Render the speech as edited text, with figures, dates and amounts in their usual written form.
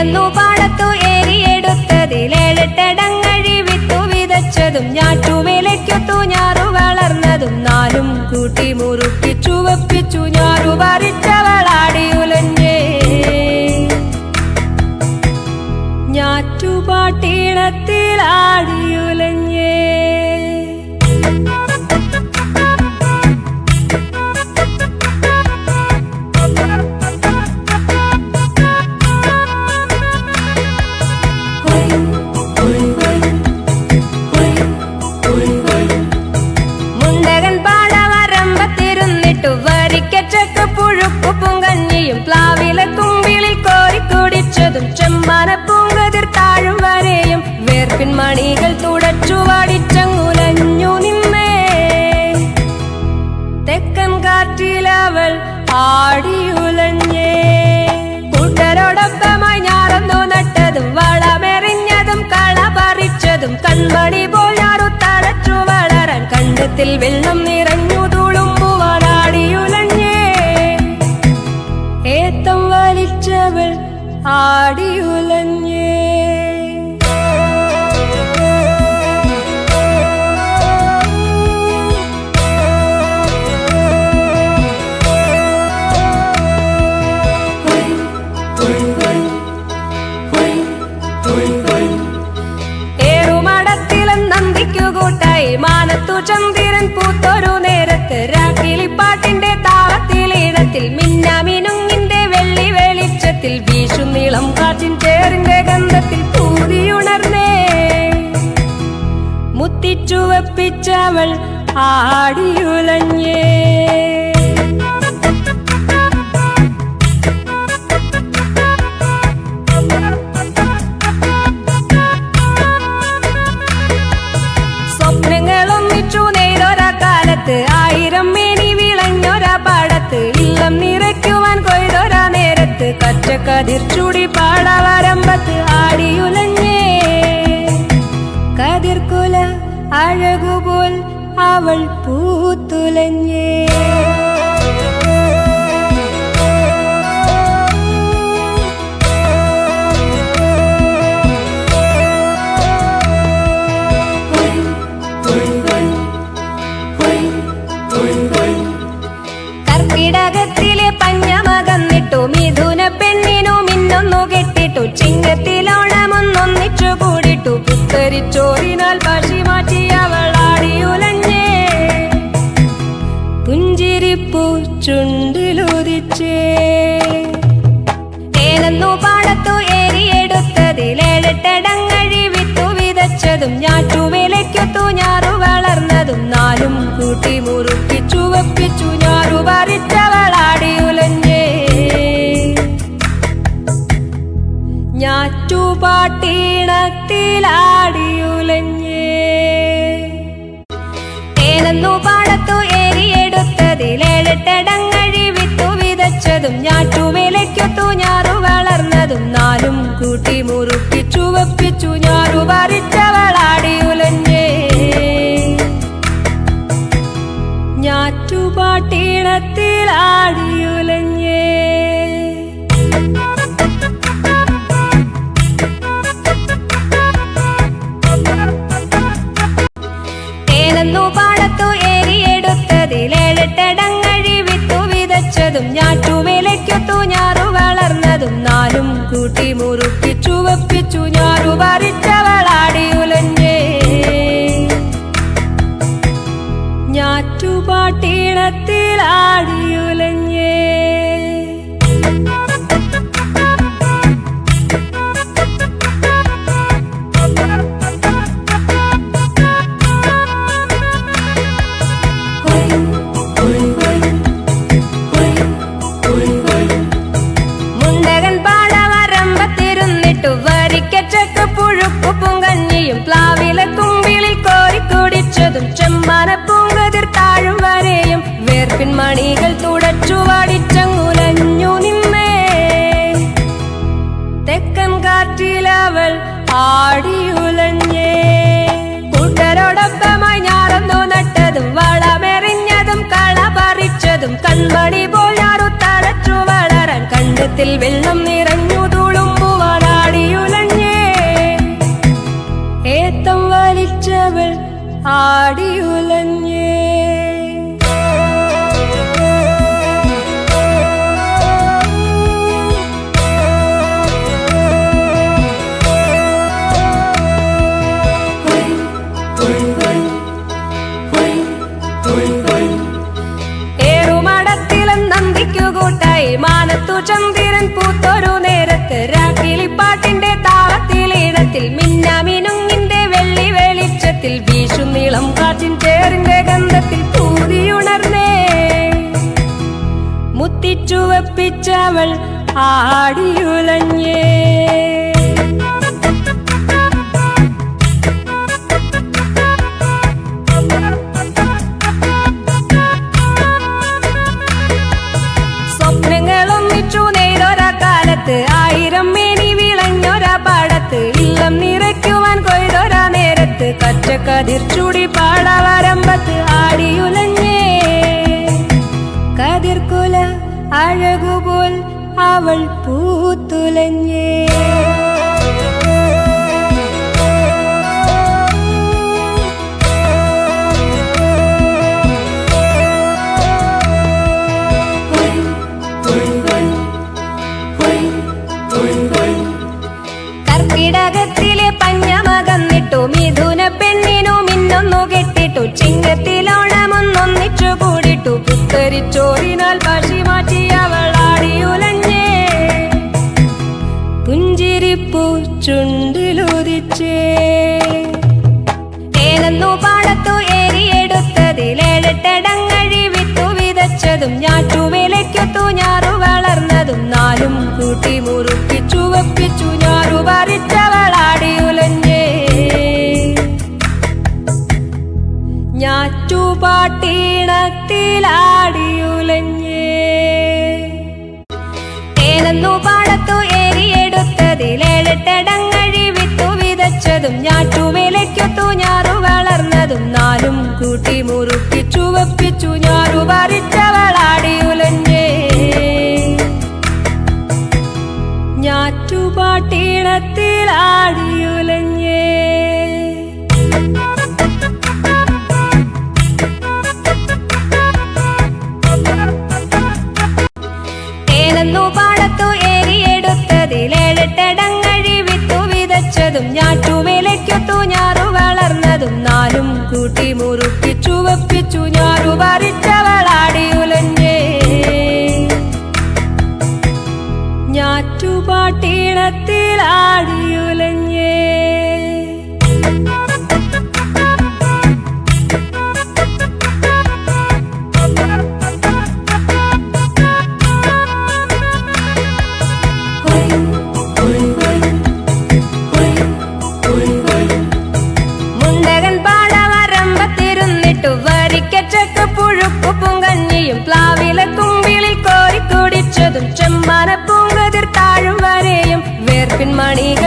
ഏനെന്നു പാടത്തു ഏരിയെടുത്തതിലേഴെട്ടടങ്ങഴി വിത്തു വിതച്ചതും ഞാറ്റുവേലയ്ക്കൊത്തു ഞാറു വളർന്നതും നാലും കൂട്ടി മുറുക്കി ചുവപ്പിച്ചു ഞാറു പറിച്ചവളാടിയുലഞ്ഞേ ഞാറ്റുപാട്ടീണത്തിലാടിയുലഞ്ഞേ പുഴുപ്പും പ്ലാവിലെ കുമ്പിളിൽ കോരിക്കുടിച്ചതും ചെമ്മാന പൂങ്കതിർ താഴും വരെയും വേർപ്പിൻ മണികൾ തുടച്ചു വാടിച്ചങ്ങുലഞ്ഞു നിന്നേ തെക്കൻ കാറ്റിലവൾ ആടിയുലഞ്ഞേ കൂട്ടരോടൊപ്പമായി ഞാറന്നു നട്ടതും വളമെറിഞ്ഞതും കള പറിച്ചതും കൺമണി പോൽ ഞാറു തടച്ചു വളരാൻ കണ്ടത്തിൽ വെള്ളം നിറഞ്ഞു തുളുമ്പുവാനാടിയുലഞ്ഞേ ഏത്തം വലിച്ചവൾ ആടിയുലഞ്ഞേ ഏറുമടത്തിലും നന്ദിക്കു കൂട്ടായി മാനത്തു ചന്ദ്രൻ പൂത്തൊരു നേരത്ത് രാക്കിളിപ്പാട്ടിന്റെ താളത്തിലീണത്തിൽ മിന്നാമിനുങ്ങിന്റെ വെള്ളി വെളിച്ചത്തിൽ വീശും നീളം കാറ്റിൻ ചേറിന്റെ ഗന്ധത്തിൽ തൂതിയുണർന്നേ മുത്തിച്ചുവപ്പിച്ചവൾ ആടിയുലഞ്ഞേ സ്വപ്നങ്ങളൊന്നിച്ചു നെയ്തൊരാ കാലത്ത് ആയിരം മേനി വിളഞ്ഞൊരാ പാടത്ത് ഇല്ലം നിറയ്ക്കുവാൻ കൊയ്തൊരാ നേരത്ത് കച്ചക്കതിർ ചൂടി പാടവരമ്പത്ത് ആടിയുലഞ്ഞേ കതിർക്കുല അഴകുപോൽ അവൾ പൂത്തുലഞ്ഞേ കർക്കിടകത്തിലെ പഞ്ഞമകന്നിട്ടു മിഥുന പെണ്ണിനു മിന്നൊന്നു കെട്ടിട്ടു ചിങ്ങത്തിലോണമൊന്നൊന്നിച്ചു കൂടിട്ടു പുത്തരിച്ചോറിനാൽ പശി മാറ്റി അവളാടിയുലഞ്ഞേ പുഞ്ചിരിപ്പൂ ചുണ്ടിലുദിച്ചേ ഏനെന്നു പാടത്തു ഏരിയെടുത്തതിലേഴെട്ടടങ്ങഴി വിത്തു വിതച്ചതും ഞാറ്റുവേലയ്ക്കൊത്തു ഞാറു വളർന്നതും നാലും കൂട്ടി മുറുക്കി ചുവപ്പിച്ചു ഞാറു പറിച്ചവളാടിയുലഞ്ഞേ ഞാറ്റുപാട്ടീണത്തിലാടിയുലഞ്ഞേ ഏനെന്നു പാടത്തു ഏരിയെടുത്തതിലേഴെട്ടടങ്ങഴി വിത്തു വിതച്ചതും ഞാറ്റുവേലയ്ക്കൊത്തു ഞാറു വളർന്നതും നാലും കൂട്ടി മുറുക്കി ചുവപ്പിച്ചു ഞാറു പറിച്ചവളാടിയുലഞ്ഞേ ഞാറ്റുപാട്ടീണത്തിലാടിയുലഞ്ഞേ ഏനെന്നു പാടത്തു ഏരിയെടുത്തതിലേഴെട്ടടങ്ങഴി വിത്തു വിതച്ചതും ഞാറ്റുവേലയ്ക്കൊത്തു ഞാറു വളർന്നതും നാലും കൂട്ടി മുറുക്കി ചുവപ്പിച്ചു ഞാറു പറിച്ചവളാടിയുലഞ്ഞേ ഞാറ്റുപാട്ടീണത്തിലാടിയുലഞ്ഞേ പുഴുപ്പും കഞ്ഞിയും പ്ലാവിലെ കുമ്പിളിൽ കോരിക്കുടിച്ചതും ചെമ്മാന പൂങ്കതിർ താഴും വരെയും വേർപ്പിൻ മണികൾ തുടച്ചു വാടിച്ചങ്ങുലഞ്ഞു നിന്നേ തെക്കൻ കാറ്റിലവൾ ആടിയുലഞ്ഞേ കൂട്ടരോടൊപ്പമായി ഞാറന്നു നട്ടതും വളമെറിഞ്ഞതും കള പറിച്ചതും കൺമണി പോൽ ഞാറു തടച്ചു വളരാൻ കണ്ടത്തിൽ വെള്ളം നിറഞ്ഞു തുളുമ്പുവാനാ ചന്ദ്രൻ പൂത്തൊരു നേരത്ത് രാക്കിളിപ്പാട്ടിന്റെ താളത്തിൽ ഈണത്തിൽ മിന്നാമിനുങ്ങിന്റെ വെള്ളി വെളിച്ചത്തിൽ വീശും നീളം കാറ്റിൻ ചേറിന്റെ ഗന്ധത്തിൽ തൂതിയുണർന്നേ മുത്തിച്ചുവപ്പിച്ചവൾ ആടിയുലഞ്ഞേ. സ്വപ്നങ്ങളൊന്നിച്ചു നെയ്തൊരാ കാലത്ത് ആയിരം മേനി വിളഞ്ഞൊരാ പാടത്ത് ഇല്ലം നിറയ്ക്കുവാൻ കൊയ്തൊരാ നേരത്ത് കച്ചക്കതിർ ചൂടി പാടവരമ്പത്ത് ആടിയുലഞ്ഞേ. കതിർക്കുല അഴകുപോൽ അവൾ പൂത്തുലഞ്ഞേ. കർക്കിടകത്തിലെ പഞ്ഞമകന്നിട്ടു മിഥുന പെണ്ണിനു മിന്നൊന്നു കെട്ടിട്ടു ചിങ്ങത്തിലോണമൊന്നൊന്നിച്ചു കൂടിട്ടു പുത്തരിച്ചോറിനാൽ പശി മാറ്റി അവൾ ആടിയുലഞ്ഞേ. പുഞ്ചിരിപ്പൂ ചുണ്ടിലുദിച്ചേ. ഏനെന്നു പാടത്തു ഏരിയെടുത്തതിലേഴെട്ടടങ്ങഴി വിത്തു വിതച്ചതും ഞാറ്റുവേലയ്ക്കൊത്തു ഞാറു വളർന്നതും നാലും കൂട്ടി മുറുക്കി ചുവപ്പിച്ചു ഞാറു പറിച്ചവൾ ആടിയുലഞ്ഞേ. ഞാറ്റുപാട്ടീണത്തിലാടിയുലഞ്ഞേ. ഏനെന്നു പാടത്തു ഏരിയെടുത്തതിലേഴെട്ടടങ്ങഴി വിത്തു വിതച്ചതും ഞാറ്റുവേലയ്ക്കൊത്തു ഞാറു വളർന്നതും നാലും കൂട്ടി മുറുക്കി ചുവപ്പിച്ചു ഞാറു പറിച്ചവൾ ആടിയുലഞ്ഞേ. ഞാറ്റുപാട്ടീണത്തിലാടിയുലഞ്ഞേ. ഏനെന്നു പാടത്തു ഏരിയെടുത്തതിലേഴെട്ടടങ്ങഴി വിത്തു വിതച്ചതും ഞാറ്റുവേലയ്ക്കൊത്തു ഞാറു വളർന്നതും നാലും കൂട്ടി മുറുക്കി ചുവപ്പിച്ചു ഞാറു പറിച്ചവൾ ആടിയുലഞ്ഞേ. ഞാറ്റുപാട്ടീണത്തിലാടിയുലഞ്ഞേ. പുഴുക്കുപ്പും കഞ്ഞിയും പ്ലാവില കുമ്പിളിൽ കോരിക്കുടിച്ചതും ചെമ്മാന പൂങ്കതിർ താഴും വരെയും വേർപ്പിൻ മണികൾ